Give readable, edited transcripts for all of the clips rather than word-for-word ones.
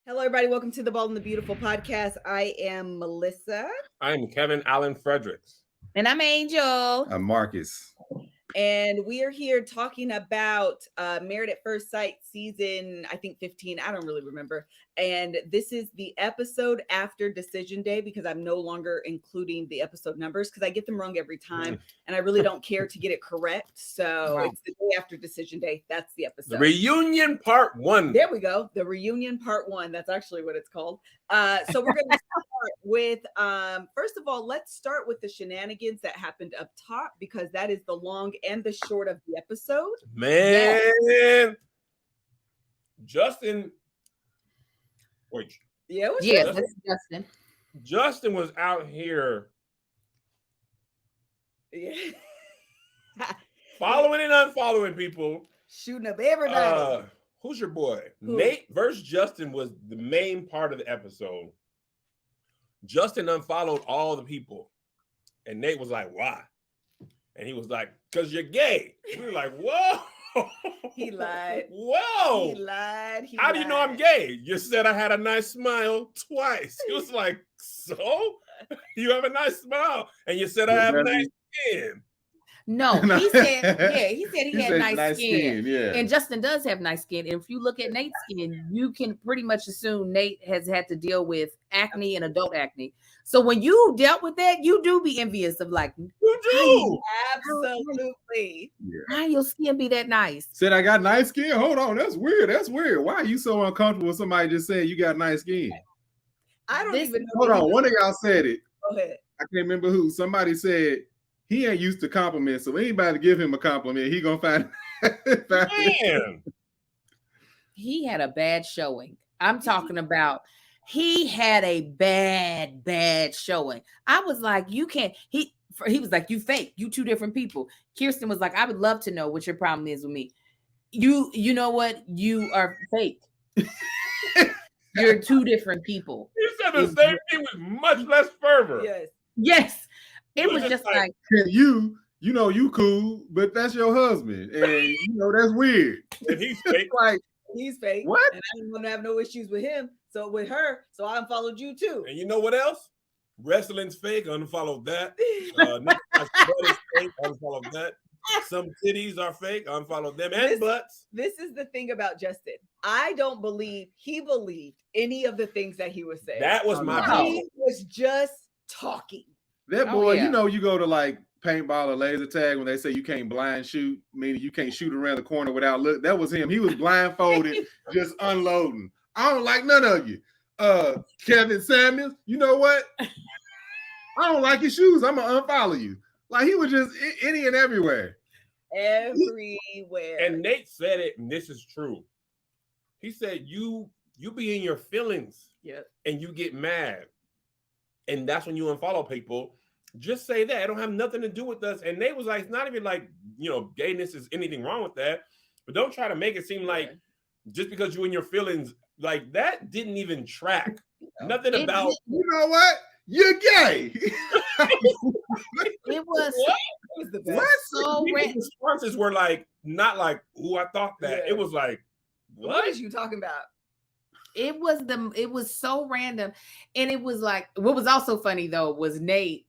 Hello, everybody. Welcome to the Bald and the Beautiful podcast. I am Melissa. I'm Kevin Allen Fredericks. And I'm Angel. I'm Marcus. And we are here talking about Married at First Sight season, I think 15. I don't really remember. And this is the episode after Decision Day because I'm no longer including the episode numbers because I get them wrong every time. And I really don't care to get it correct. So It's the day after Decision Day. That's the episode. The Reunion Part 1. There we go. The Reunion Part 1. That's actually what it's called. So we're going to start with, first of all, let's start with the shenanigans that happened up top because that is the long and the short of the episode. Man. Yes. Justin. Wait. Yeah, that's Justin. Justin was out here following and unfollowing people. Shooting up everybody. Who's your boy? Who? Nate versus Justin was the main part of the episode. Justin unfollowed all the people. And Nate was like, why? And he was like, because you're gay. We were like, whoa. He lied. Whoa. He lied. How do you know I'm gay? You said I had a nice smile twice. He was like, so? You have a nice smile. And you said I have nice skin. No, he said, he had nice skin. Yeah. And Justin does have nice skin. And if you look at Nate's skin, you can pretty much assume Nate has had to deal with acne and adult acne. So when you dealt with that, you do be envious of like, you do. Absolutely. How your skin be that nice? Said I got nice skin. Hold on, that's weird. Why are you so uncomfortable with somebody just saying you got nice skin? I don't even know. Hold on, one of y'all said it. Go ahead. I can't remember who. Somebody said he ain't used to compliments, so anybody give him a compliment, he gonna find. Man. He had a bad showing. I'm talking about. He had a bad showing. I was like, you can't. He was like, you fake. You two different people. Krysten was like, I would love to know what your problem is with me. You know what? You are fake. You're two different people. You said the same thing with much less fervor. Yes. It was just like you know you cool, but that's your husband, and you know that's weird. And he's fake. Like he's fake. What? And I didn't want to have no issues with him. So with her, so I unfollowed you too. And you know what else? Wrestling's fake. Unfollowed that. Is fake. Unfollowed that. Some titties are fake. Unfollowed them and butts. This is the thing about Justin. I don't believe he believed any of the things that he was saying. That was my problem. He was just talking. That boy, you know, you go to like paintball or laser tag when they say you can't blind shoot, meaning you can't shoot around the corner without look. That was him. He was blindfolded, just unloading. I don't like none of you. Kevin Samuels, you know what? I don't like your shoes. I'm gonna unfollow you. Like he was just any and everywhere. Everywhere. And Nate said it, and this is true. He said, you be in your feelings and you get mad. And that's when you unfollow people. Just say that. It don't have nothing to do with us. And Nate was like, it's not even like, you know, gayness is anything wrong with that. But don't try to make it seem like just because you're in your feelings, like that didn't even track. Nothing about. You know what? You're gay. It was the best. What? So responses were like, not like, "Ooh, I thought that." It was like, what is you talking about? It was so random. And it was like, what was also funny though was Nate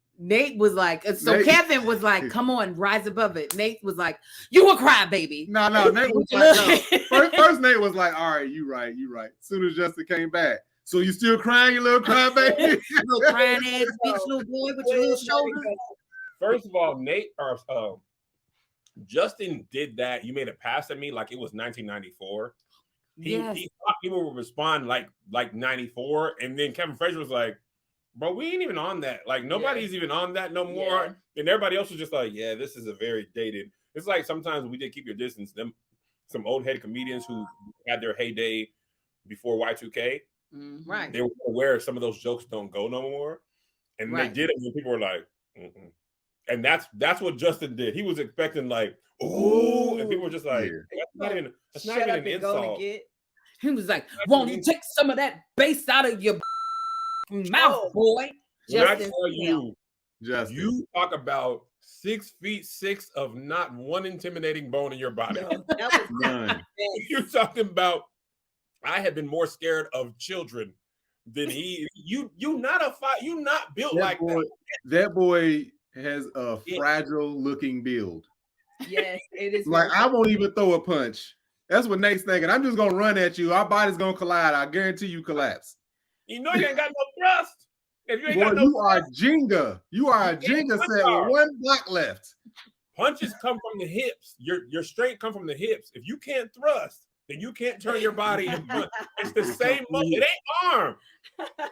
was like, so Kevin was like, come on, rise above it. Nate was like, you a crybaby. No, Nate was like, no. First Nate was like, all right, you right. As soon as Justin came back. So you still crying, you little crybaby? Little crying ass bitch, little boy with your little shoulders. First of all, Nate or Justin did that. You made a pass at me like it was 1994. He thought people would respond like 94, and then Kevin Frazier was like, "Bro, we ain't even on that. Like nobody's even on that no more." And everybody else was just like, "Yeah, this is a very dated." It's like sometimes we did keep your distance. Some old head comedians who had their heyday before Y2K, right? They were aware some of those jokes don't go no more, and they did it. And people were like, mm-mm. And that's what Justin did. He was expecting like, "Ooh," and people were just like, "That's not even an insult." He was like, "Won't you take some of that bass out of your mouth, boy?" Justin, you talk about 6'6" of not one intimidating bone in your body. No, that was none. You're talking about I have been more scared of children than he. You not a fight. You not built like that. That boy has a fragile looking build. Yes, it is. Like I won't even throw a punch. That's what Nate's thinking. I'm just gonna run at you. Our body's gonna collide. I guarantee you collapse. You know you ain't got no thrust. If you ain't Boy, got no you thrust, are Jenga. You are a Jenga set with one block left. punches come from the hips. Your strength come from the hips. If you can't thrust, then you can't turn your body and punch. It's the same muscle. It ain't arm.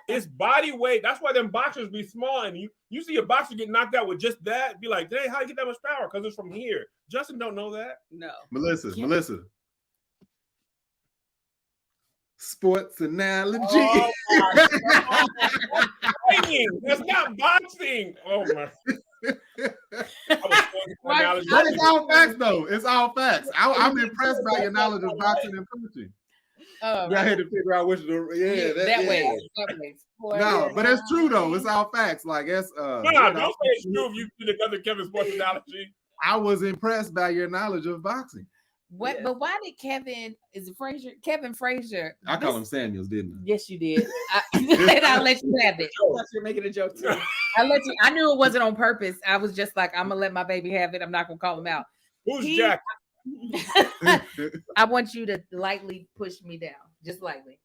It's body weight. That's why them boxers be small. And you see a boxer get knocked out with just that, be like, dang, how you get that much power? Because it's from here. Justin don't know that. No. Melissa. Sports analogy. Oh my God. That's not boxing. Oh my. But it's all facts, though. It's all facts. I'm impressed by your knowledge of boxing and punching. I had to figure out which that way. No, but it's true though. It's all facts. Like it's don't say it's true if you do the other Kevin sports analogy. I was impressed by your knowledge of boxing. What? Yeah. But why did Kevin Frazier? I call him Samuels, didn't I? Yes, you did. I'll let you have it. I thought you were making a joke too. I knew it wasn't on purpose. I was just like, I'm gonna let my baby have it. I'm not gonna call him out. Who's Jack? I want you to lightly push me down, just lightly.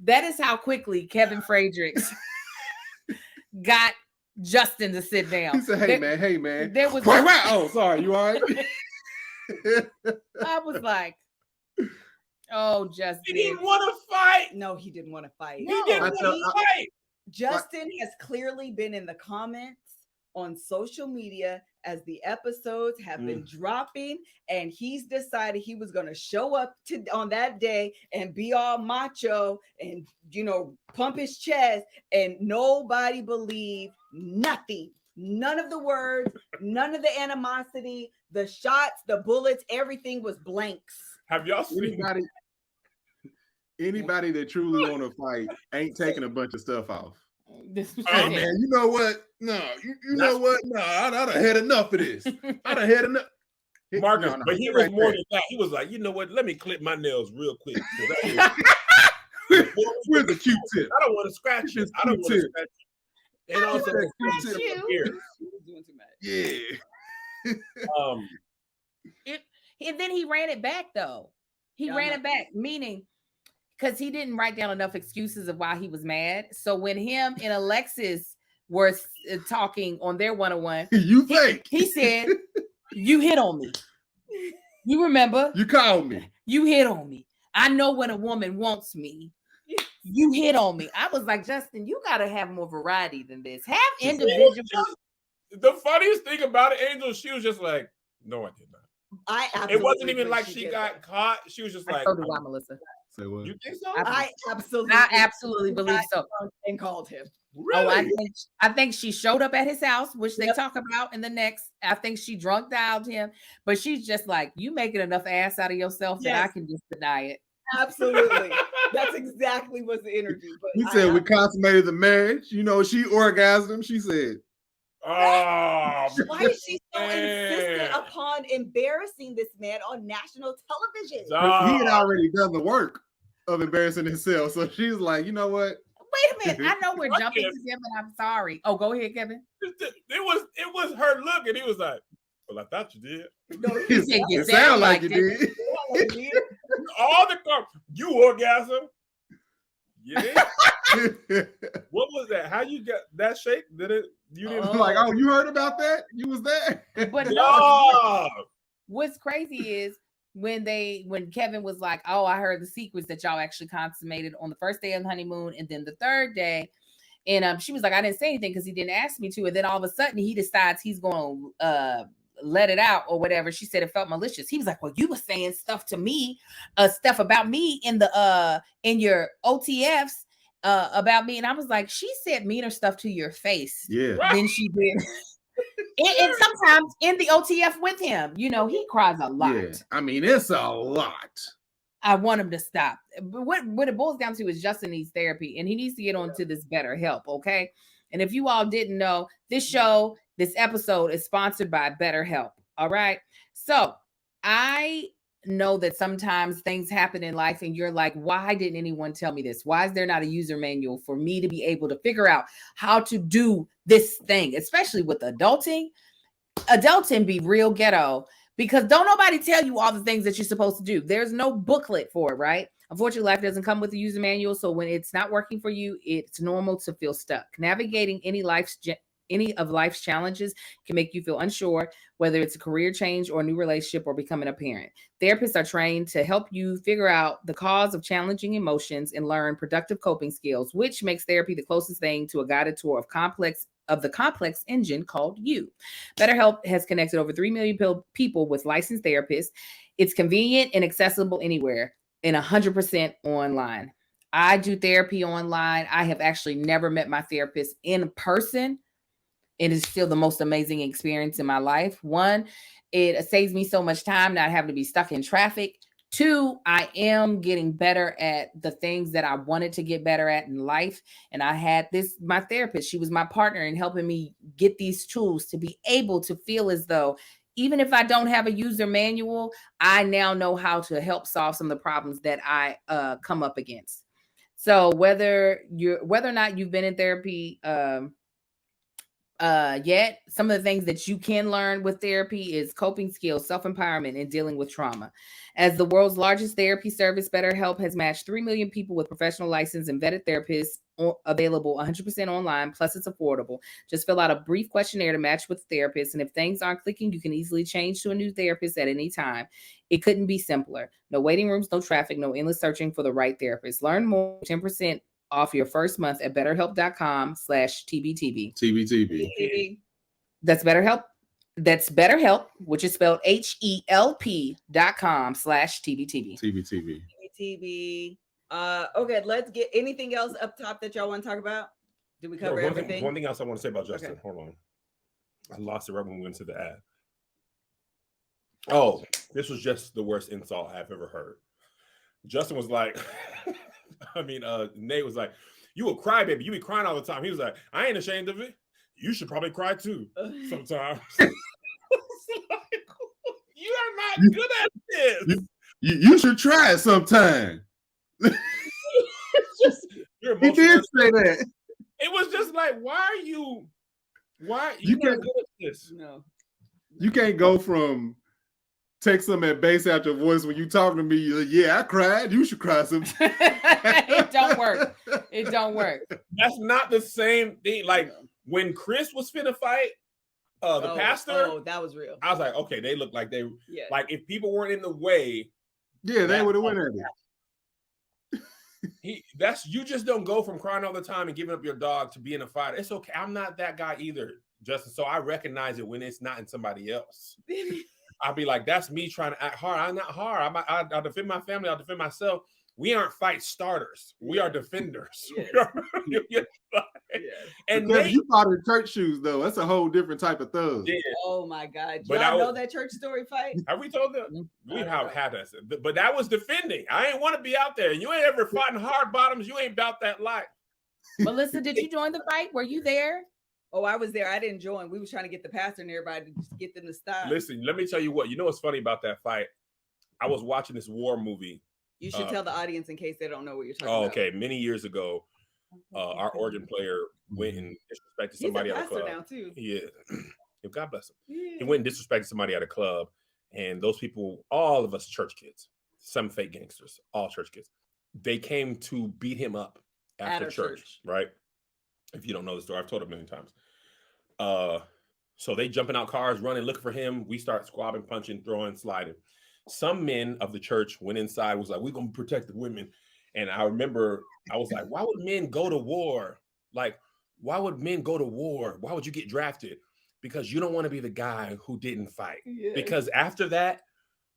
That is how quickly Kevin Frazier got Justin to sit down. He said, "Hey man." There was oh, sorry, you all right? I was like, "Oh, Justin." He didn't want to fight. No, he didn't want to fight. He didn't want to fight. Justin has clearly been in the comments on social media as the episodes have been dropping, and he's decided he was going to show up on that day and be all macho and pump his chest, and nobody believed nothing. None of the words, none of the animosity, the shots, the bullets, everything was blanks. Have y'all seen anybody that truly want to fight ain't taking a bunch of stuff off? Hey man, you know what? No, you know what? No, I'd have had enough of this. I'd have had enough. Marcus, but he was more than that. He was like, you know what? Let me clip my nails real quick. Where's the Q-tip? I don't want to scratch it. I don't want to scratch it. And also, yeah. And then he ran it back though. He ran it back, meaning because he didn't write down enough excuses of why he was mad. So when him and Alexis were talking on their one-on-one, he said, "You hit on me. You remember? You called me. You hit on me. I know when a woman wants me. You hit on me." I was like, Justin, you got to have more variety than this. Have individual. The funniest thing about it, Angel, she was just like, "No, I did not." It wasn't even like she got caught. She was just like, "So do I, Melissa." Say what? You think so? I absolutely believe so. And called him. Really? Oh, I think she showed up at his house, which they talk about in the next. I think she drunk dialed him, but she's just like, you making enough ass out of yourself that I can just deny it. Absolutely. That's exactly what's the energy. But he said we consummated the marriage. She orgasmed. She said, "Oh, why is she so insistent upon embarrassing this man on national television?" He had already done the work of embarrassing himself. So she's like, you know what? Wait a minute. I know we're jumping to him, and I'm sorry. Oh, go ahead, Kevin. It was her look, and he was like, "Well, I thought you did." No, it sounded like you did. All the you orgasm. Yeah. What was that? How you got that shake? Did it? You didn't like? Oh, you heard about that? You was there. But no. What's crazy is when Kevin was like, "Oh, I heard the secrets that y'all actually consummated on the first day of the honeymoon, and then the third day," and she was like, "I didn't say anything because he didn't ask me to," and then all of a sudden he decides he's going to let it out or whatever. She said it felt malicious. He was like, "Well, you were saying stuff to me, stuff about me in your OTFs about me," and I was like, "She said meaner stuff to your face than she did." And sometimes in the OTF with him, he cries a lot. Yeah, I mean, it's a lot. I want him to stop. But what it boils down to is Justin needs therapy, and he needs to get on to this BetterHelp, okay? And if you all didn't know, this episode is sponsored by BetterHelp, all right? So I know that sometimes things happen in life and you're like, why didn't anyone tell me this? Why is there not a user manual for me to be able to figure out how to do this thing, especially with adulting? Adulting be real ghetto because don't nobody tell you all the things that you're supposed to do. There's no booklet for it, right? Unfortunately, life doesn't come with a user manual. So when it's not working for you, it's normal to feel stuck. Navigating any of life's challenges can make you feel unsure, whether it's a career change or a new relationship or becoming a parent. Therapists are trained to help you figure out the cause of challenging emotions and learn productive coping skills, which makes therapy the closest thing to a guided tour of the complex engine called you. BetterHelp has connected over 3 million people with licensed therapists. It's convenient and accessible anywhere and 100% online. I do therapy online. I have actually never met my therapist in person. It is still the most amazing experience in my life. One, it saves me so much time not having to be stuck in traffic. Two, I am getting better at the things that I wanted to get better at in life. And I had my therapist, she was my partner in helping me get these tools to be able to feel as though, even if I don't have a user manual, I now know how to help solve some of the problems that I come up against. So whether or not you've been in therapy, yet some of the things that you can learn with therapy is coping skills, self-empowerment, and dealing with trauma. As the world's largest therapy service, BetterHelp has matched 3 million people with professional licensed and vetted therapists, available 100% online, plus it's affordable. Just fill out a brief questionnaire to match with the therapist, and if things aren't clicking, you can easily change to a new therapist at any time. It couldn't be simpler. No waiting rooms, no traffic, no endless searching for the right therapist. Learn more, 10% off your first month at betterhelp.com/TBTB. TBTB. That's BetterHelp. That's BetterHelp, which is spelled HELP.com/TBTB. TBTB. Okay, let's get anything else up top that y'all want to talk about? Did we cover everything? One thing else I want to say about Justin. Okay. Hold on. I lost it right when we went to the ad. Oh, this was just the worst insult I've ever heard. Justin was like, Nate was like, you a crybaby. You be crying all the time. He was like, I ain't ashamed of it. You should probably cry too sometimes. You are not good at this. You should try it sometime. He did say that. It was just like, why you not good at this? No. You can't go from text them at bass out your voice when you talking to me. Yeah, I cried. You should cry sometime. It don't work. It don't work. That's not the same thing. Like when Chris was finna fight the pastor. Oh, that was real. I was like, okay, they look like they like if people weren't in the way. Yeah, they would have went at it. You just don't go from crying all the time and giving up your dog to being a fighter. It's okay. I'm not that guy either, Justin. So I recognize it when it's not in somebody else. I'll be like, that's me trying to act hard. I'm not hard. I'll defend my family. I'll defend myself. We aren't fight starters. We are defenders. Yes. And because you fought in church shoes, though. That's a whole different type of thug. Yeah. Oh my God! Y'all know that church story fight? Have we told them? We have had that, but that was defending. I ain't want to be out there. You ain't ever fought in hard bottoms. You ain't about that life. Melissa, did you join the fight? Were you there? Oh, I was there. I didn't join. We was trying to get the pastor and everybody to just get them to stop. Listen, let me tell you what. You know what's funny about that fight? I was watching this war movie. You should tell the audience in case they don't know what you're talking about. Okay. Many years ago, our organ player went and disrespected somebody at a club. Now too. Yeah. God bless him. Yeah. He went and disrespected somebody at a club. And those people, all of us church kids, some fake gangsters, all church kids, they came to beat him up after church, right? If you don't know the story, I've told it many times. So they jumping out cars, running, looking for him. We start squabbing, punching, throwing, sliding. Some men of the church went inside, was like, we're going to protect the women. And I remember I was like, why would men go to war? Like, why would men go to war? Why would you get drafted? Because you don't want to be the guy who didn't fight. Yeah. Because after that,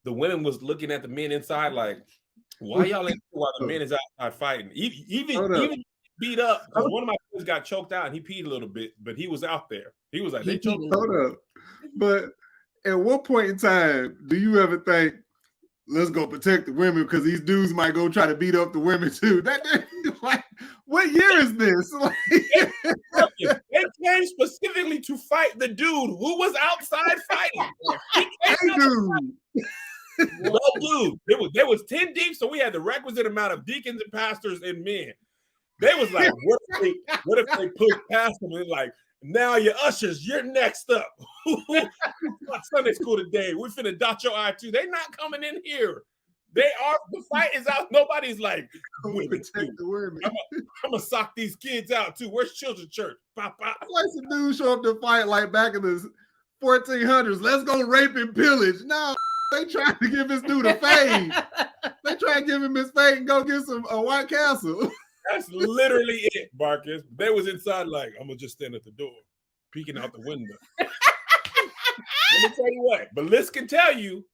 the women was looking at the men inside like, why y'all in while the men is outside fighting? Even beat up. Because one of my friends got choked out and he peed a little bit, but he was out there. He was like, they choked. Hold up. But at what point in time do you ever think, let's go protect the women because these dudes might go try to beat up the women too? Like, what year is this? They came specifically to fight the dude who was outside fighting. Hey, dude. But dude, there was 10 deep, so we had the requisite amount of deacons and pastors and men. They was like, what if they push past them and like, now your ushers, you're next up. Sunday school today. We're finna dot your I too. They not coming in here. They are. The fight is out. Nobody's like, protect the women. I'm gonna sock these kids out too. Where's children's church? Pop. Like some dude show up to fight like back in the 1400s. Let's go rape and pillage. No, they trying to give this dude a fade. They trying to give him his fade and go get a White Castle. That's literally it, Marcus. They was inside like, I'm gonna just stand at the door, peeking out the window. Let me tell you what, Bliss can tell you,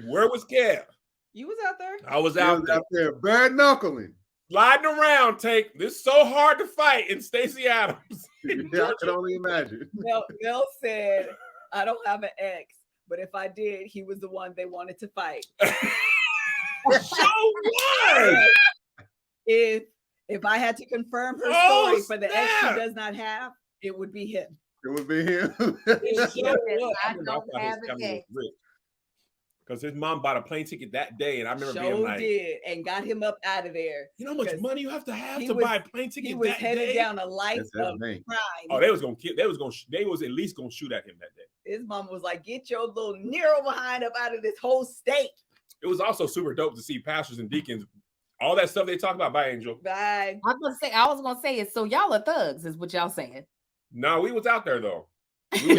where was Kev? You was out there? I was out there. Bare knuckling. Sliding around, this is so hard to fight in Stacy Adams. Yeah, I can only imagine. Mel said, I don't have an ex, but if I did, he was the one they wanted to fight. So what? If I had to confirm her story for the ex snap. she does not have, it would be him. It would be him. I don't have an ex. Because his mom bought a plane ticket that day, and I remember being like, did, and got him up out of there. You know how much money you have to buy a plane ticket? He was headed day? down a life of crime. Oh, they was at least gonna shoot at him that day. His mom was like, "Get your little Nero behind up out of this whole state." It was also super dope to see pastors and deacons, all that stuff they talk about. Bye, Angel. Bye. I was gonna say it. So y'all are thugs, is what y'all saying? No, we was out there though. Pastor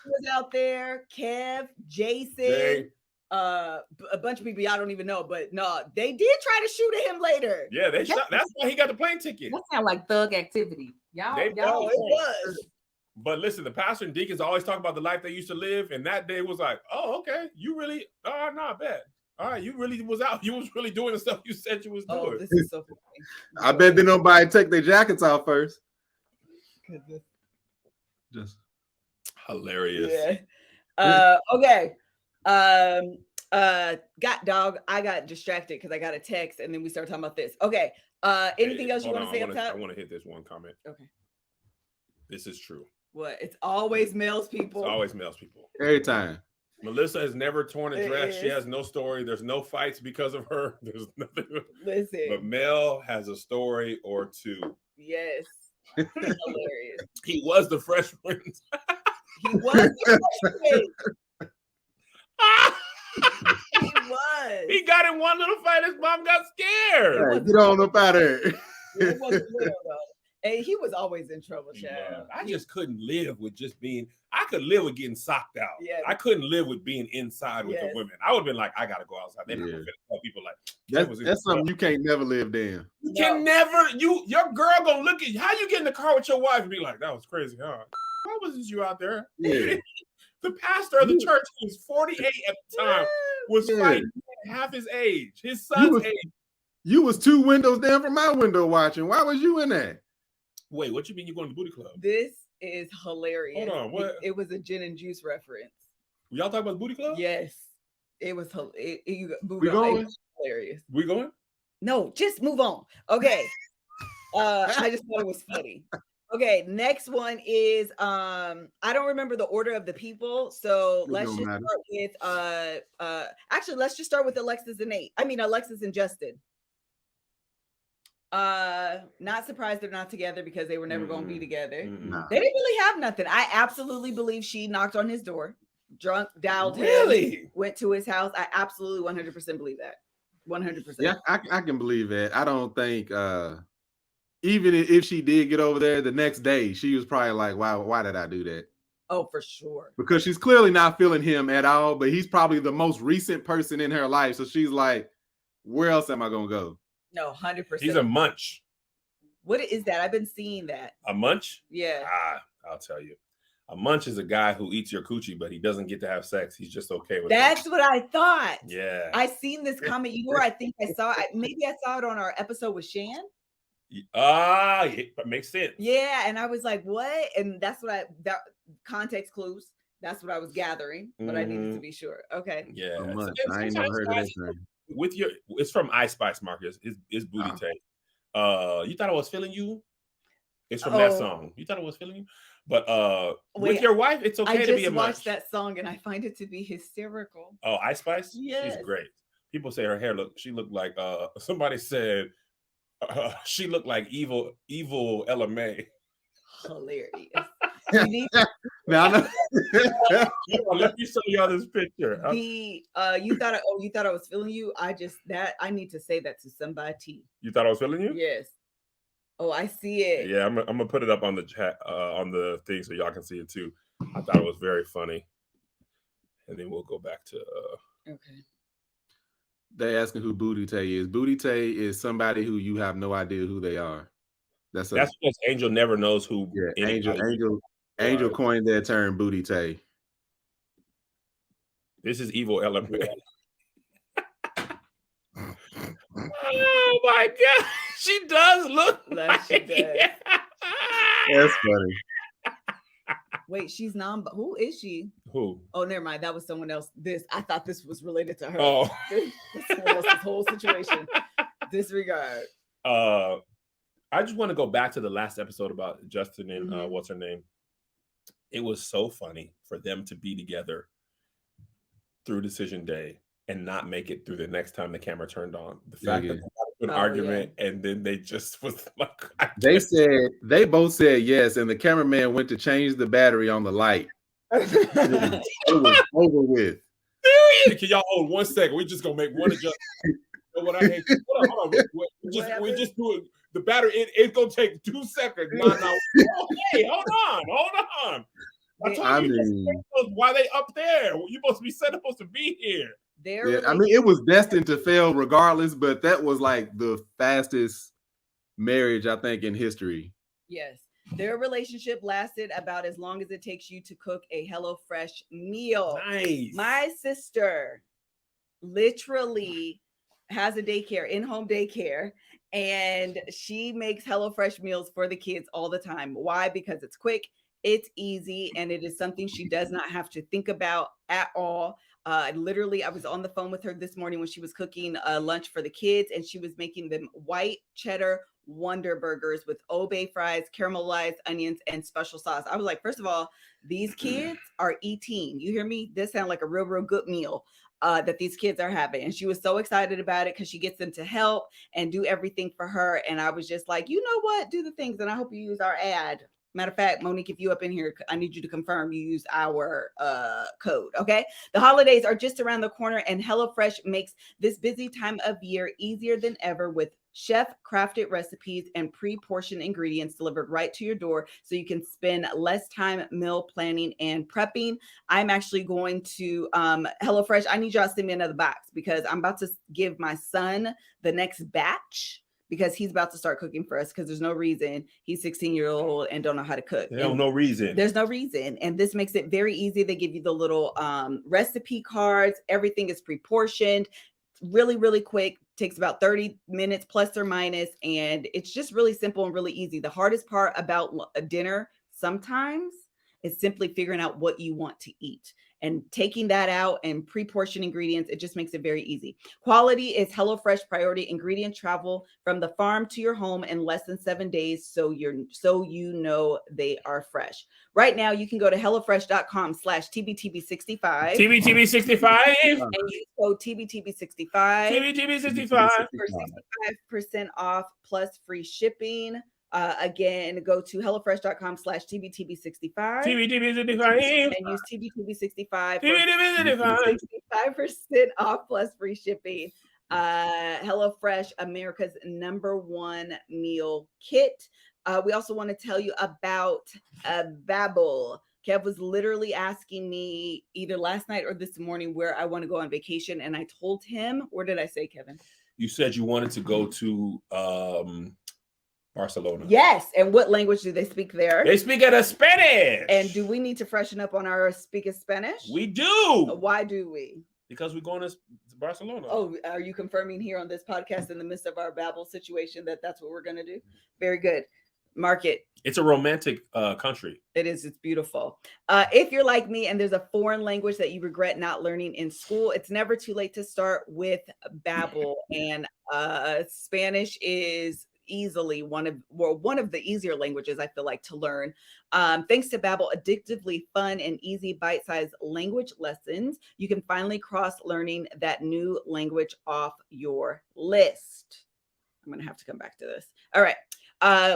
was out there. Kev, Jason, a bunch of people y'all don't even know, but no, they did try to shoot at him later. Yeah, they shot. That's why he got the plane ticket. That sound like thug activity. Y'all, it was. But listen, the pastor and deacons always talk about the life they used to live, and that day was like, oh, okay, you really, not bad. All right, you really was out. You was really doing the stuff you said you was doing. Oh, this is so funny. I bet they nobody take their jackets off first. Just hilarious. Yeah. Okay. I got distracted because I got a text and then we started talking about this. Okay. Anything else you want to say up top? I want to hit this one comment. Okay. This is true. What? It's always males people. It's always males people. Every time. Melissa has never torn a dress. She has no story. There's no fights because of her. There's nothing. Listen. But Mel has a story or two. Yes. Hilarious. He was the freshman. He was the freshman. He was. He got in one little fight. His mom got scared. Hey, get on up out of here. It wasn't little though. And he was always in trouble, child. I just couldn't live with just being. I could live with getting socked out. Yeah. I couldn't live with being inside with the women. I would have been like, I gotta go outside. They're not gonna tell people like that's something you can't never live down. You can never. Your girl gonna look at you. How you get in the car with your wife and be like, that was crazy, huh? Why wasn't you out there? Yeah. The pastor of the church, who was 48 at the time, was fighting half his age, his son's age. You was 2 windows down from my window watching. Why was you in there? Wait, what you mean you going to the booty club? This is hilarious. Hold on, what? It was a gin and juice reference. Y'all talking about the booty club? Yes. It was We going? It was hilarious. We going? No, just move on. Okay. I just thought it was funny. Okay, next one is I don't remember the order of the people, so let's just start with actually let's just start with Alexis and Nate. I mean Alexis and Justin. Not surprised they're not together because they were never going to be together. They didn't really have nothing. I absolutely believe she knocked on his door, drunk, dialed him, went to his house. I absolutely 100% believe that. 100%. Yeah, I can believe that. I don't think even if she did get over there the next day, she was probably like, why did I do that? Oh, for sure. Because she's clearly not feeling him at all, but he's probably the most recent person in her life. So she's like, where else am I going to go? No, 100%. He's a munch. What is that? I've been seeing that. A munch? Yeah. I'll tell you. A munch is a guy who eats your coochie, but he doesn't get to have sex. He's just okay with That's what I thought. Yeah. I seen this comment. You know where I think I saw it? Maybe I saw it on our episode with Shan. It makes sense. Yeah, and I was like, what? And that's what that context clues. That's what I was gathering, but I needed to be sure. Okay. Yeah. I ain't never heard of that thing. It's from Ice Spice, Marcus. It's booty tape. You thought I was feeling you? It's from that song. You thought I was feeling you? But with your wife, it's okay to be a I just watched that song and I find it to be hysterical. Oh, Ice Spice? Yes. She's great. People say her hair she looked like somebody said she looked like evil LMA. Hilarious. Now, let me show y'all this picture. You thought I was feeling you. I need to say that to somebody. You thought I was feeling you? Yes. Oh, I see it. Yeah, I'm gonna put it up on the chat on the thing so y'all can see it too. I thought it was very funny. And then we'll go back to okay. They asking who Booty Tay is. Booty Tay is somebody who you have no idea who they are. That's because Angel never knows who. Yeah, Angel coined that term, Booty Tay. This is evil LMA. Oh my God, she does look like she does. Yeah. That's funny. Wait, she's who is she? Who? Oh, never mind. That was someone else. I thought this was related to her. Oh, this whole situation. Disregard. I just want to go back to the last episode about Justin and what's her name. It was so funny for them to be together through decision day and not make it through the next time the camera turned on. The fact that they had an argument and then they just was like, they both said yes, and the cameraman went to change the battery on the light. It was over with. Can y'all hold 1 second? We just gonna make one adjustment. You know what I hate? Hold on. We just do it. The battery, it's gonna take 2 seconds. No. Hey, hold on. I mean, why they up there? You supposed to be here. I mean, it was destined to fail regardless, but that was like the fastest marriage, I think, in history. Yes. Their relationship lasted about as long as it takes you to cook a HelloFresh meal. Nice. My sister literally has a daycare, in-home daycare, and she makes HelloFresh meals for the kids all the time. Why? Because it's quick, it's easy, and it is something she does not have to think about at all. Literally, I was on the phone with her this morning when she was cooking lunch for the kids, and she was making them white cheddar Wonder Burgers with Obey fries, caramelized onions, and special sauce. I was like, first of all, these kids are eating. You hear me? This sounds like a real good meal that these kids are having. And she was so excited about it because she gets them to help and do everything for her. And I was just like, you know what? Do the things. And I hope you use our ad. Matter of fact, Monique, if you up in here, I need you to confirm you use our code, okay? The holidays are just around the corner, and HelloFresh makes this busy time of year easier than ever with chef-crafted recipes and pre-portioned ingredients delivered right to your door so you can spend less time meal planning and prepping. I'm actually going to HelloFresh. I need y'all to send me another box because I'm about to give my son the next batch, because he's about to start cooking for us, because there's no reason he's 16-year-old and don't know how to cook. No reason. There's no reason. And this makes it very easy. They give you the little recipe cards. Everything is pre-portioned, really quick. Takes about 30 minutes plus or minus. And it's just really simple and really easy. The hardest part about a dinner sometimes is simply figuring out what you want to eat. And taking that out and pre-portioned ingredients, it just makes it very easy. Quality is HelloFresh priority. Ingredients travel from the farm to your home in less than 7 days, so you know they are fresh. Right now, you can go to HelloFresh.com/TBTB65. TBTB65. And use code TBTB65. TBTB65. For 65% off plus free shipping. Again, go to HelloFresh.com/TBTB65. TBTB65. And use TBTB65 TBTB65. 65% off plus free shipping. HelloFresh, America's #1 meal kit. We also want to tell you about Babbel. Kev was literally asking me either last night or this morning where I want to go on vacation. And I told him, where did I say, Kevin? You said you wanted to go to Barcelona. Yes. And what language do they speak there? They speak at a Spanish. And do we need to freshen up on our speak of Spanish? We do. Why do we? Because we're going to Barcelona. Oh, are you confirming here on this podcast in the midst of our Babbel situation that that's what we're going to do? Very good. Mark it. It's a romantic country. It is. It's beautiful. If you're like me and there's a foreign language that you regret not learning in school, it's never too late to start with Babbel. And Spanish is easily one of the easier languages I feel like to learn. Thanks to Babbel, addictively fun and easy bite-sized language lessons, you can finally cross learning that new language off your list. I'm gonna have to come back to this. All right.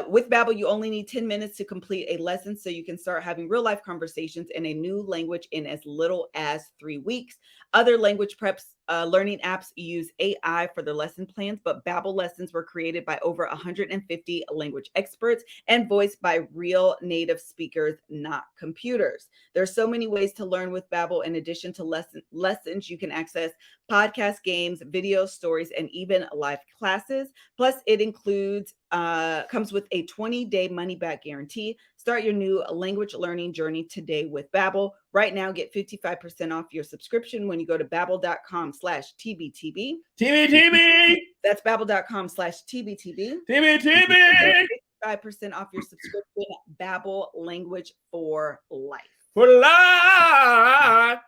With Babbel, you only need 10 minutes to complete a lesson, so you can start having real life conversations in a new language in as little as 3 weeks. Other language preps learning apps use AI for their lesson plans, but Babbel lessons were created by over 150 language experts and voiced by real native speakers, not computers. There are so many ways to learn with Babbel. In addition to lessons, you can access podcast, games, video, stories, and even live classes. Plus, it includes comes with a 20-day money-back guarantee. Start your new language learning journey today with Babbel. Right now, get 55% off your subscription when you go to babbel.com/TBTB. TBTB. That's babbel.com/TBTB. TBTB. 55% off your subscription. Babbel, language for life. For life.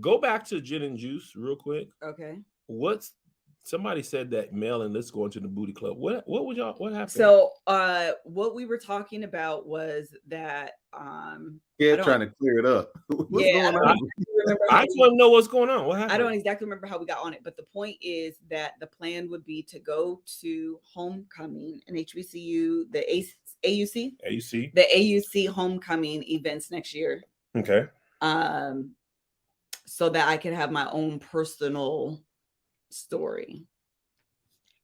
Go back to gin and juice real quick. Okay. Somebody said that Mel and Liz going to the booty club. What happened? So what we were talking about was that trying to clear it up. What's going on? I just want to know what's going on. What happened? I don't exactly remember how we got on it, but the point is that the plan would be to go to homecoming and HBCU, the AUC, the AUC homecoming events next year. Okay. So that I could have my own personal story.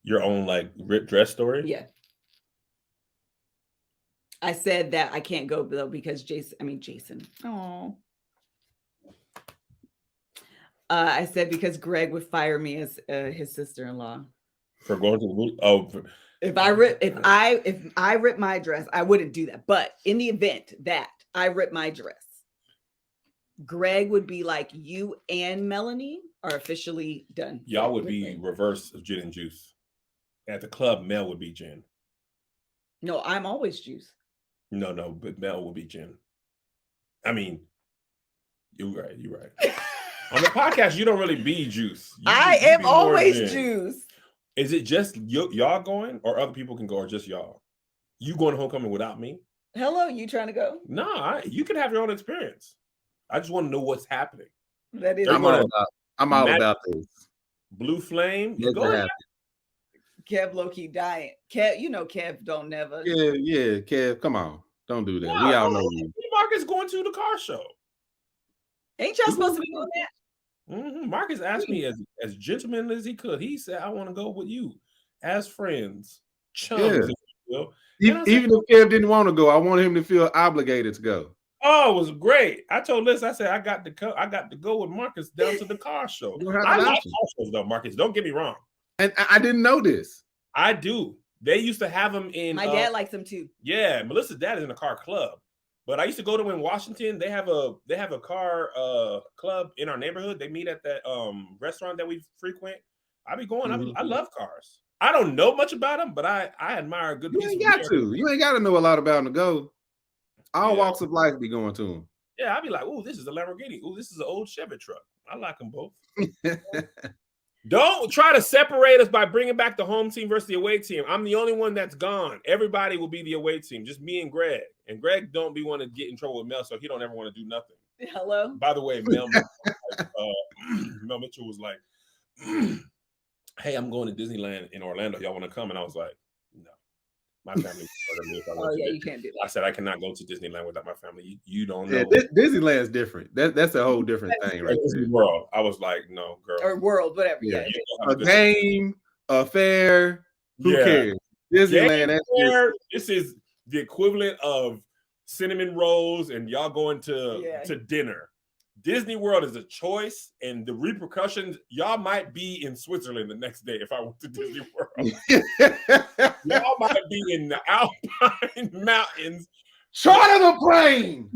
Your own like ripped dress story? Yeah. I said that I can't go though because Jason. Oh. I said because Greg would fire me as his sister-in-law for going to the booty. Oh, if I rip my dress, I wouldn't do that. But in the event that I rip my dress, Greg would be like, you and Melanie are officially done. Y'all would be reverse of gin and juice. At the club, Mel would be gin. No, I'm always juice. No, but Mel will be gin. I mean, you're right. On the podcast, you don't really be juice. I am always juice. Is it just y'all going, or other people can go, or just y'all? You going to homecoming without me? Hello, you trying to go? No, you can have your own experience. I just want to know what's happening. That is. I'm all about this. Blue Flame. You go. Kev low-key dying. Kev, Kev don't never. Yeah, Kev, come on. Don't do that. No, we all know you. Marcus going to the car show. Ain't y'all supposed to be doing that? Mm-hmm. Marcus asked me as gentlemanly as he could. He said, I want to go with you as friends. Chums, if you will. Even if Kev didn't want to go, I want him to feel obligated to go. Oh, it was great. I told Liz, I said, I got to go with Marcus down to the car show. I like car shows though, Marcus. Don't get me wrong. And I didn't know this. I do. They used to have them in. My dad likes them too. Yeah, Melissa's dad is in a car club. But I used to go to in Washington. They have a car club in our neighborhood. They meet at that restaurant that we frequent. I be going. Mm-hmm. I love cars. I don't know much about them, but I admire a good piece. You ain't got to know a lot about them to go. All walks of life be going to them. Yeah, I'd be like, "Ooh, this is a Lamborghini. Ooh, this is an old Chevy truck. I like them both." Don't try to separate us by bringing back the home team versus the away team. I'm the only one that's gone. Everybody will be the away team. Just me and Greg. And Greg don't be want to get in trouble with Mel, so he don't ever want to do nothing. Hello. By the way, Mel Mitchell was like, "Hey, I'm going to Disneyland in Orlando. Y'all want to come?" And I was like, "No, my family." You can't do that. I said I cannot go to Disneyland without my family. You don't know. Yeah, Disneyland's different. That's a whole different thing, right? Disney World. I was like, "No, girl." Or World, whatever. Yeah. A game, a fair. Who cares? Disneyland. This is the equivalent of cinnamon rolls and y'all going to dinner. Disney World is a choice, and the repercussions, y'all might be in Switzerland the next day if I went to Disney World. Y'all might be in the Alpine Mountains. Charter the plane.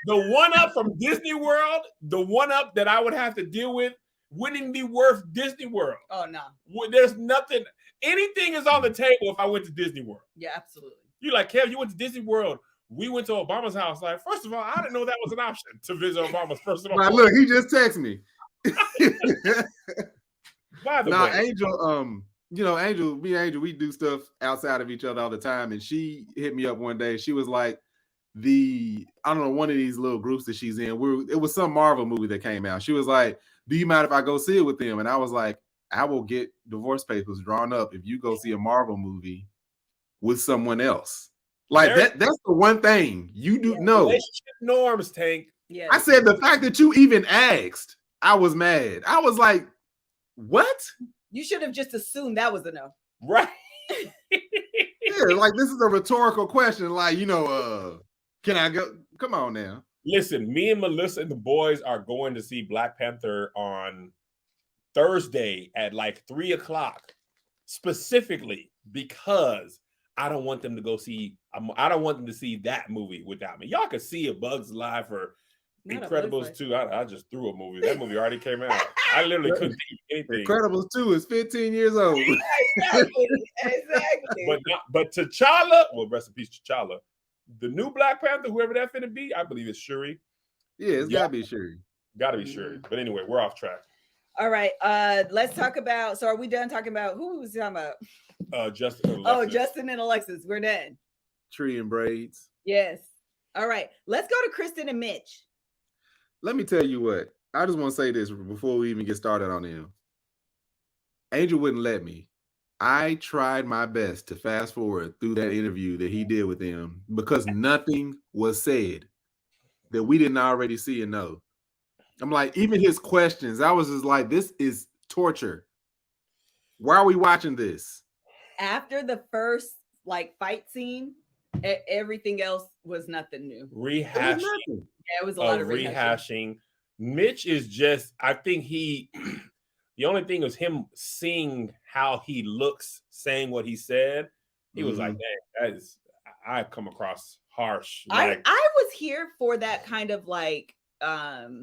The one-up from Disney World, the one-up that I would have to deal with wouldn't be worth Disney World. Oh, no. There's nothing. Anything is on the table if I went to Disney World. Yeah, absolutely. You like, Kev, you went to Disney World. We went to Obama's house. Like, first of all, I didn't know that was an option to visit Obama's first of all. Now, look, he just texted me. By the way, Angel, Angel, we do stuff outside of each other all the time. And she hit me up one day. She was like, I don't know, one of these little groups that she's in, it was some Marvel movie that came out. She was like, do you mind if I go see it with them? And I was like, I will get divorce papers drawn up if you go see a Marvel movie with someone else. Like that's the one thing you do know. Relationship norms, Tank. Yeah. I said the fact that you even asked, I was mad. I was like, what? You should have just assumed that was a no. Right. Yeah, like this is a rhetorical question. Like, can I go? Come on now. Listen, me and Melissa and the boys are going to see Black Panther on Thursday at like 3:00, specifically because I don't want them to go see. I don't want them to see that movie without me. Y'all could see A Bug's Life or Incredibles 2. I just threw a movie. That movie already came out. I literally couldn't think of anything. Incredibles 2 is 15 years old. Exactly. But T'Challa, well, rest in peace, T'Challa. The new Black Panther, whoever that finna be, I believe it's Shuri. Yeah, it's gotta be Shuri. Gotta be Shuri. But anyway, we're off track. All right. Let's talk about. So, are we done talking about who was talking about? Justin. And Alexis. Oh, Justin and Alexis. We're done. Tree and braids. Yes. All right. Let's go to Krysten and Mitch. Let me tell you what. I just want to say this before we even get started on them. Angel wouldn't let me. I tried my best to fast forward through that interview that he did with him because nothing was said that we didn't already see and know. I'm like, even his questions, I was just like, this is torture. Why are we watching this? After the first fight scene, everything else was nothing new. Rehashing. Yeah, it was a lot of rehashing. Mitch is just, I think the only thing was him seeing how he looks, saying what he said. He was like, dang, I come across harsh. I was here for that kind of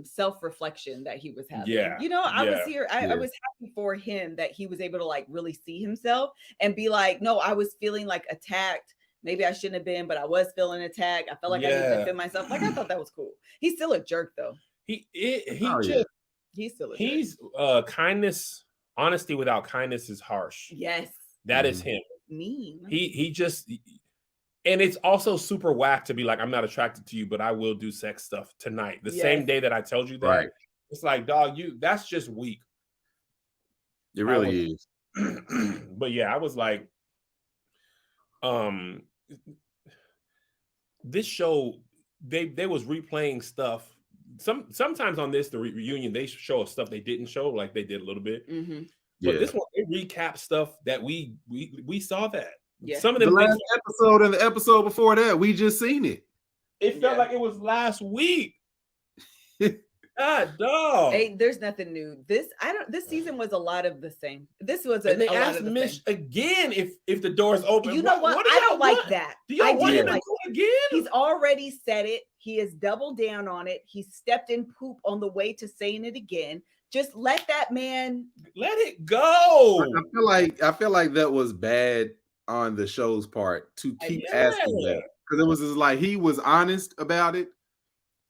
self-reflection that he was having. Yeah. I was here. I was happy for him that he was able to really see himself and be like, no, I was feeling attacked. Maybe I shouldn't have been, but I was feeling attacked. I felt like I need to defend myself. I thought that was cool. He's still a jerk though. He's still a jerk. Kindness, honesty without kindness is harsh. Yes. That is him. Mean. He just, and it's also super whack to be like, I'm not attracted to you, but I will do sex stuff tonight. The same day that I told you that. Right. It's like, dog, that's just weak. It really is. But yeah, I was like, this show, they was replaying stuff. Sometimes on this, the reunion, they show us stuff they didn't show, like they did a little bit. Mm-hmm. But this one, they recap stuff that we saw that. Yeah. Some of the them last episode and the episode before that, we just seen it. It felt like it was last week. God, dog. Hey, there's nothing new. This season was a lot of the same. This was and they asked Mitch again if the door's open. You know what? I don't like that. Do y'all want him to go again? He's already said it. He has doubled down on it. He stepped in poop on the way to saying it again. Just let that man let it go. I feel like that was bad on the show's part to keep asking that, because it was just like he was honest about it.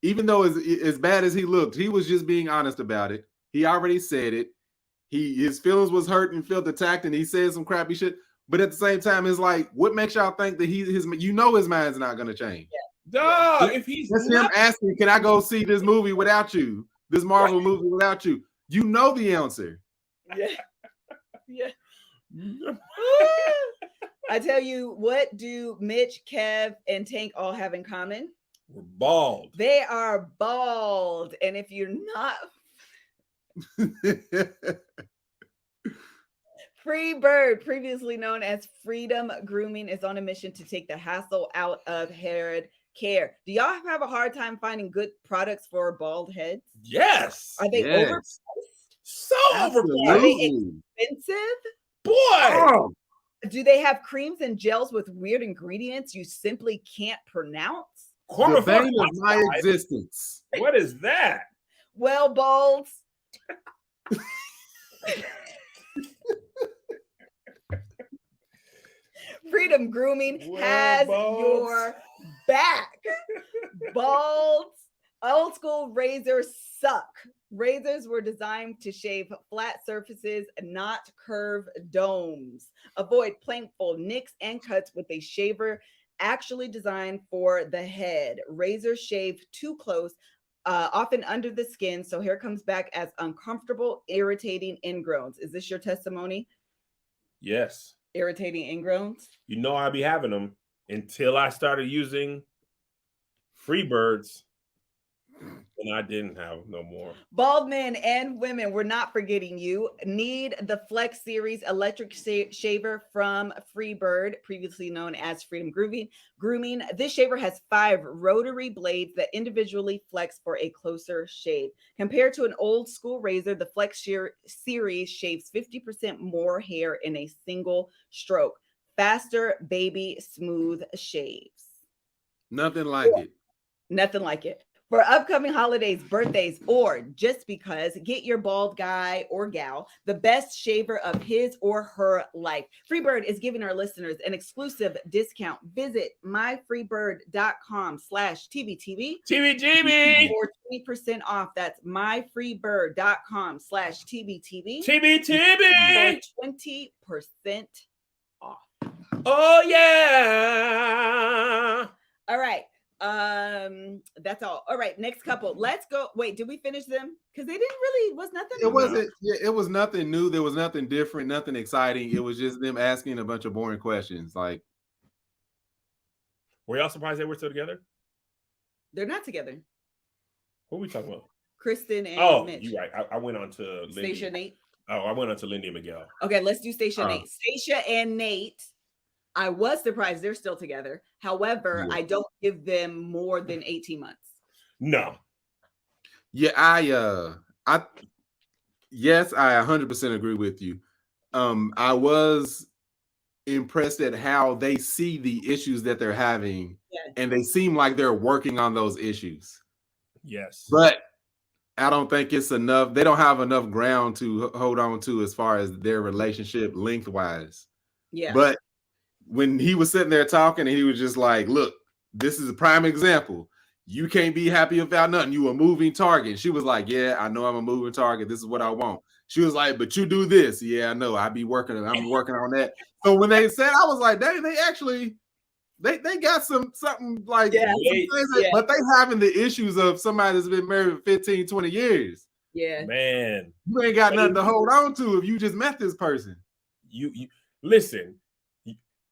Even though as bad as he looked, he was just being honest about it. He already said it. His feelings was hurt and felt attacked, and he said some crappy shit. But at the same time, it's like, what makes y'all think that his mind's not gonna change? Yeah. Dog, if he's him asking, can I go see this movie without you? This Marvel movie without you? You know the answer. Yeah. I tell you, what do Mitch, Kev, and Tank all have in common? We're bald. They are bald. And if you're not Freebird, previously known as Freedom Grooming, is on a mission to take the hassle out of hair care. Do y'all have a hard time finding good products for bald heads? Yes. Are they overpriced? So overpriced. Are they expensive? Boy. Do they have creams and gels with weird ingredients you simply can't pronounce? The bane of my existence. What is that? Well, balds. Freedom Grooming has your back. Balds, old school razors suck. Razors were designed to shave flat surfaces, not curved domes. Avoid painful nicks and cuts with a shaver actually designed for the head. Razors shave too close, often under the skin, so hair comes back as uncomfortable, irritating ingrowns. Is this your testimony? Yes. Irritating ingrowns? You know I'd be having them until I started using Freebirds. And I didn't have no more. Bald men and women, we're not forgetting you. Need the Flex Series electric shaver from Freebird, previously known as Freedom Grooming. This shaver has 5 rotary blades that individually flex for a closer shave. Compared to an old school razor, the Flex Series shaves 50% more hair in a single stroke. Faster, baby, smooth shaves. Nothing like it. Nothing like it. For upcoming holidays, birthdays, or just because, get your bald guy or gal the best shaver of his or her life. Freebird is giving our listeners an exclusive discount. Visit myfreebird.com/TBTB. TBTB. For 20% off. That's myfreebird.com/TBTB. TBTB. For 20% off. Oh, yeah. All right. That's all right, next couple. Let's go. Wait, did we finish them? Because they didn't really was nothing. It wasn't. Yeah, it was nothing new. There was nothing different, nothing exciting. It was just them asking a bunch of boring questions. Like, were y'all surprised they were still together? They're not together. Who are we talking about? Krysten and Mitch. You're right. I went on to Lindy. Stacia and Nate. Oh, I went on to Lindy and Miguel. Okay, let's do Stacia and Nate. Stacia and Nate. I was surprised they're still together. However, I don't give them more than 18 months. No. Yeah, yes, I 100% agree with you. I was impressed at how they see the issues that they're having, and they seem like they're working on those issues. Yes. But I don't think it's enough. They don't have enough ground to hold on to as far as their relationship lengthwise. Yeah. But when he was sitting there talking and he was just like, look, this is a prime example. You can't be happy about nothing. You a moving target. She was like, yeah, I know I'm a moving target. This is what I want. She was like, but you do this. Yeah, I know. I'm working on that. So when they said, I was like, they actually, they got something like, but they having the issues of somebody that's been married for 15, 20 years. Yeah. Man. You ain't got nothing to hold on to if you just met this person. You listen.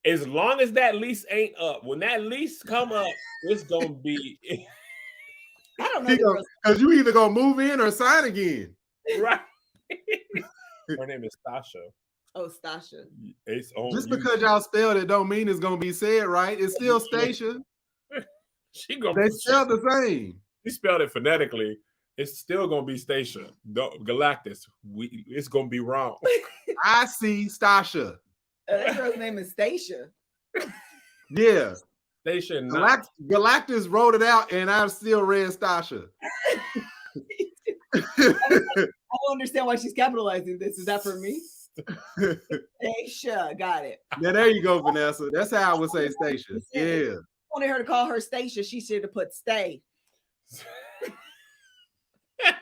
As long as that lease ain't up, when that lease come up, it's gonna be. I don't know because you either gonna move in or sign again, right? Her name is Stacia. Oh, Stacia. It's on just because y'all spelled it don't mean it's gonna be said right. It's still Stacia. They spelled the same. She spelled it phonetically. It's still gonna be Stacia. Galactus. It's gonna be wrong. I see Stacia. That girl's name is Stacia. Yeah. Stacia. Galactus wrote it out, and I still read Stacia. I don't understand why she's capitalizing this. Is that for me? Stacia. Got it. Yeah, there you go, Vanessa. That's how I would say Stacia. Yeah. I wanted her to call her Stacia. She should have put stay.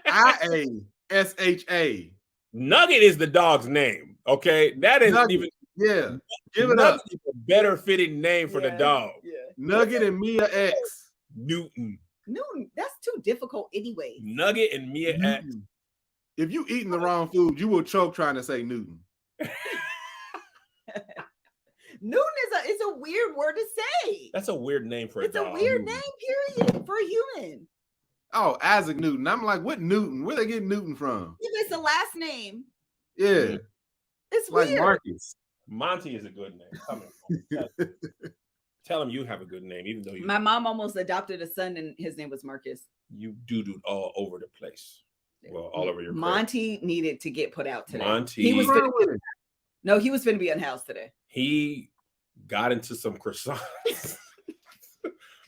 IASHA. Nugget is the dog's name. Okay. That is Nugget. even. Yeah, give it Nugget up. is a better fitting name for the dog. Yeah. Nugget and Mia X. Newton. That's too difficult anyway. Nugget and Mia X. If you eating the wrong food, you will choke trying to say Newton. Newton is a weird word to say. That's a weird name for a dog. It's a weird name, period, for a human. Oh, Isaac Newton. I'm like, what Newton? Where they get Newton from? If it's a last name. Yeah. It's like weird. Marcus. Monty is a good name. Come on. Tell him you have a good name, even though my mom almost adopted a son and his name was Marcus. You doo-dooed all over the place. Well, all over your Monty needed to get put out today. Monty. He was finna be unhoused today. He got into some croissants.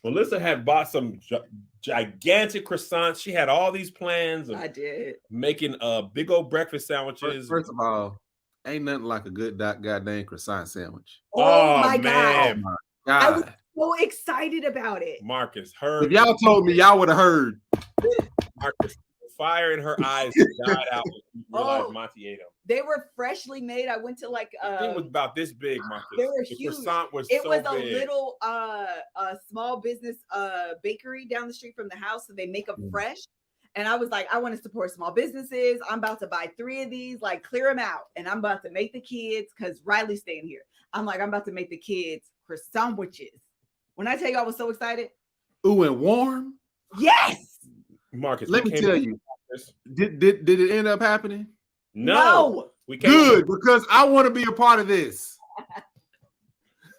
Melissa had bought some gigantic croissants. She had all these plans of making big old breakfast sandwiches. First of all, ain't nothing like a good goddamn croissant sandwich. Oh my man. God. I was so excited about it. Marcus heard. If y'all told me, y'all would have heard. Marcus, fire in her eyes died out when she realized Monty ate them. They were freshly made. I went to like the thing was about this big, Marcus. They were the huge. Croissant was it so was a big. little small business bakery down the street from the house, so they make them fresh. And I was like, I want to support small businesses. I'm about to buy 3 of these, like clear them out. And I'm about to make the kids, because Riley's staying here. I'm like, I'm about to make the kids croissant sandwiches. When I tell you I was so excited. Ooh, and warm? Yes. Marcus, let me tell you. Did it end up happening? No. We came good, because I want to be a part of this.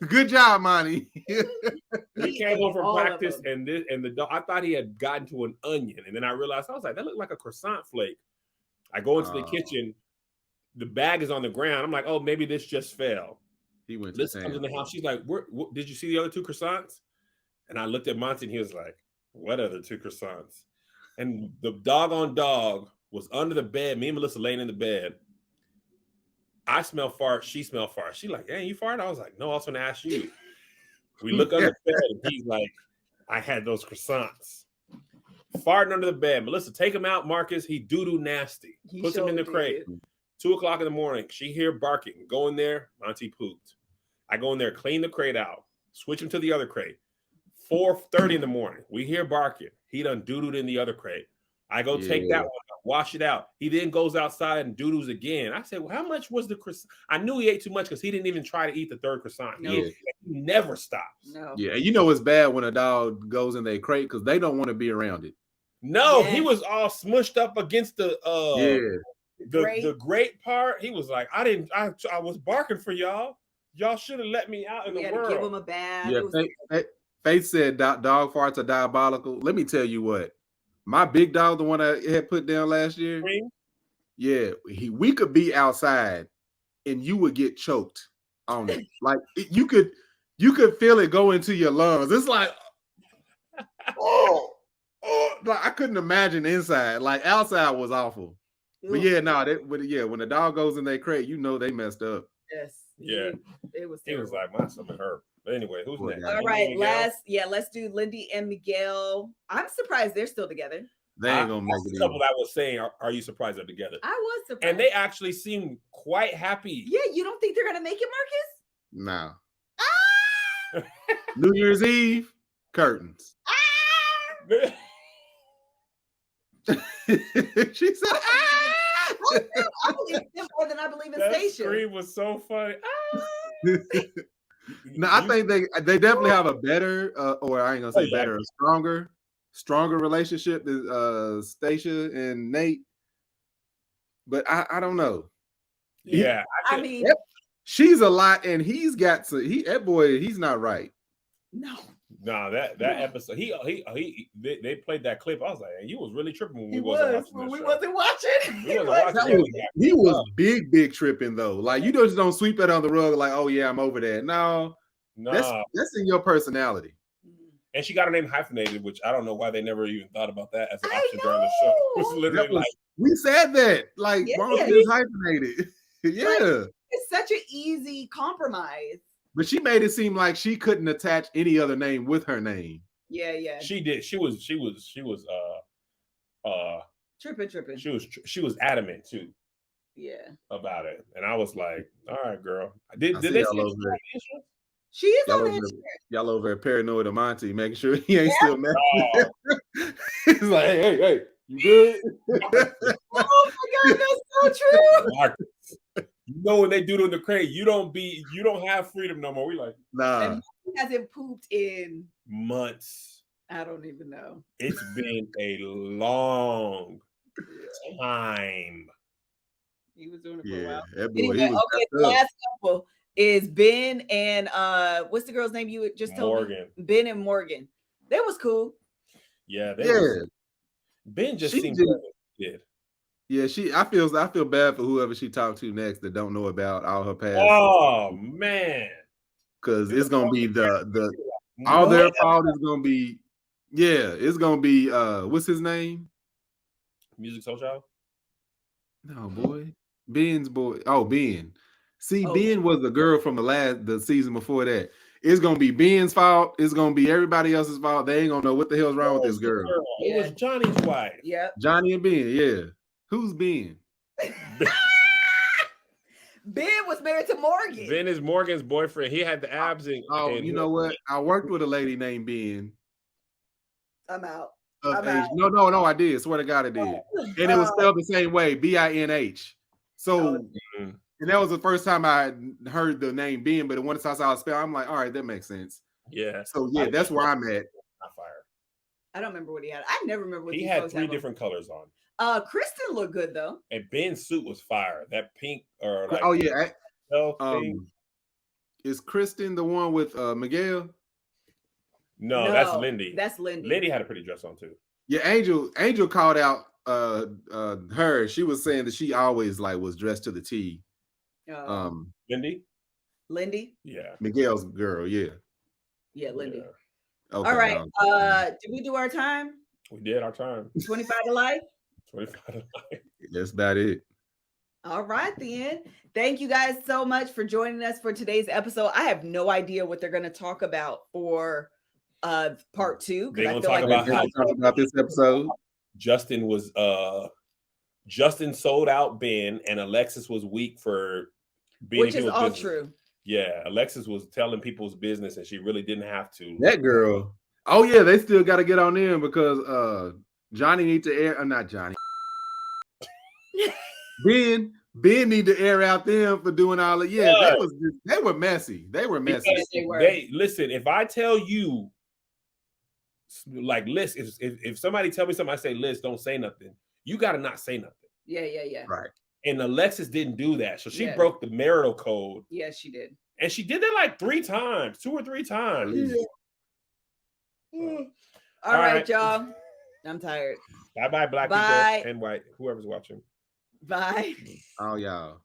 Good job, Monty. We came home from practice, and the dog, I thought he had gotten to an onion, and then I realized, I was like, that looked like a croissant flake. I go into the kitchen, the bag is on the ground. I'm like, oh, maybe this just fell. He went. Liz comes in the house. She's like, did you see the other 2 croissants? And I looked at Monty, and he was like, what other 2 croissants? And the doggone dog was under the bed. Me and Melissa laying in the bed. I smell fart. She smelled fart. She like, hey, you fart? I was like, no, I was going to ask you. We look under the bed, and he's like, I had those croissants. Farting under the bed. Melissa, take him out, Marcus. He doo-doo nasty. Puts him in the crate. 2:00 in the morning. She hear barking. Go in there. Monty pooped. I go in there, clean the crate out. Switch him to the other crate. 4:30 in the morning. We hear barking. He done doo-dooed in the other crate. I go take that one out, wash it out. He then goes outside and doo-doos again. I said, well, how much was the croissant? I knew he ate too much because he didn't even try to eat the 3rd croissant. No. He never stops. No. Yeah, you know it's bad when a dog goes in their crate because they don't want to be around it. No, he was all smushed up against the great part. He was like, I was barking for y'all. Y'all should have let me out in the world. Give him a bath. Yeah, Faith said dog farts are diabolical. Let me tell you what. My big dog, the one I had put down last year, yeah, we could be outside and you would get choked on it. Like you could feel it go into your lungs. It's like, like I couldn't imagine inside. Like outside was awful. But yeah, when the dog goes in their crate, you know they messed up. Yes. Yeah. It was like my stomach hurt. But anyway, who's next? All right, let's do Lindy and Miguel. I'm surprised they're still together. They ain't gonna make it. A couple that was saying, are you surprised they're together? I was surprised. And they actually seem quite happy. Yeah, you don't think they're gonna make it, Marcus? No. New Year's Eve, curtains. She said, I believe him more than I believe in Stacia. That scream was so funny. No, I think they definitely have a better, or I ain't gonna say better, a stronger relationship than Stacia and Nate. But I don't know. Yeah, I mean, she's a lot, and he's got to. That boy, he's not right. No, that episode, they played that clip. I was like, hey, you was really tripping when we wasn't watching. He was big tripping though. Like you just don't sweep that on the rug like, oh yeah, I'm over that. No, that's in your personality. And she got her name hyphenated, which I don't know why they never even thought about that as an option during the show. It was literally we said that. Like, why don't you just hyphenated? Yeah, like, it's such an easy compromise. But she made it seem like she couldn't attach any other name with her name. Yeah. She did. She was tripping. She was adamant too. Yeah. About it. And I was like, all right, girl. Did they say she is on the insurance? Y'all over at Paranoid Monty, making sure he ain't still mad. He's like, hey, you good? Oh my God, that's so true. You know when they do it in the crate, you don't have freedom no more. We like, nah. And he hasn't pooped in months. I don't even know. It's been a long time. He was doing it for a while. That boy, anyway, the last couple is Binh and what's the girl's name you just told me? Binh and Morgan. That was cool. Yeah, Binh just seemed good. Yeah, I feel bad for whoever she talked to next that don't know about all her past. Oh man, because it's gonna be all their fault is gonna be. Yeah, it's gonna be what's his name? Music Soul Child? No, boy, Ben's boy. Oh, Ben. See, Ben was the girl from the season before that. It's gonna be Ben's fault. It's gonna be everybody else's fault. They ain't gonna know what the hell's wrong with this girl. It was Johnny's wife. Yep. Johnny and Ben. Yeah. Who's Ben? Ben was married to Morgan. Ben is Morgan's boyfriend. He had the abs. You know what? I worked with a lady named Ben. I'm out. No, I did. Swear to God, I did. And it was spelled the same way, B-I-N-H. So, and that was the first time I heard the name Ben, but once I saw it spelled, I'm like, all right, that makes sense. Yeah. So, yeah, that's where I'm at. Not fire. I don't remember what he had. I never remember what he had 3 different colors on. Krysten looked good though. And Ben's suit was fire. That pink or like is Krysten the one with Miguel? No, that's Lindy. That's Lindy. Lindy had a pretty dress on too. Yeah, Angel called out her. She was saying that she always like was dressed to the T. Lindy? Yeah. Miguel's girl, yeah. Yeah, Lindy. Yeah. Okay, all right. Did we do our time? We did our time. 25 to life? 25 to life. That's about it. All right, then. Thank you guys so much for joining us for today's episode. I have no idea what they're going to talk about for part 2. They're going to talk about this episode. Justin sold out Ben, and Alexis was weak for being, which is all true. Yeah, Alexis was telling people's business, and she really didn't have to. That girl. Oh yeah, they still got to get on in because Johnny needs to air. Not Johnny. Ben need to air out them for doing all of. Yeah, they were messy. They were messy. They listen. If I tell you, like, Liz, if somebody tell me something, I say, Liz, don't say nothing. You got to not say nothing. Yeah. Right. And Alexis didn't do that, so she broke the marital code. Yeah, she did. And she did that like 2 or 3 times. Yeah. All right, y'all. I'm tired. Bye, black people and white, whoever's watching. Bye. Oh, y'all.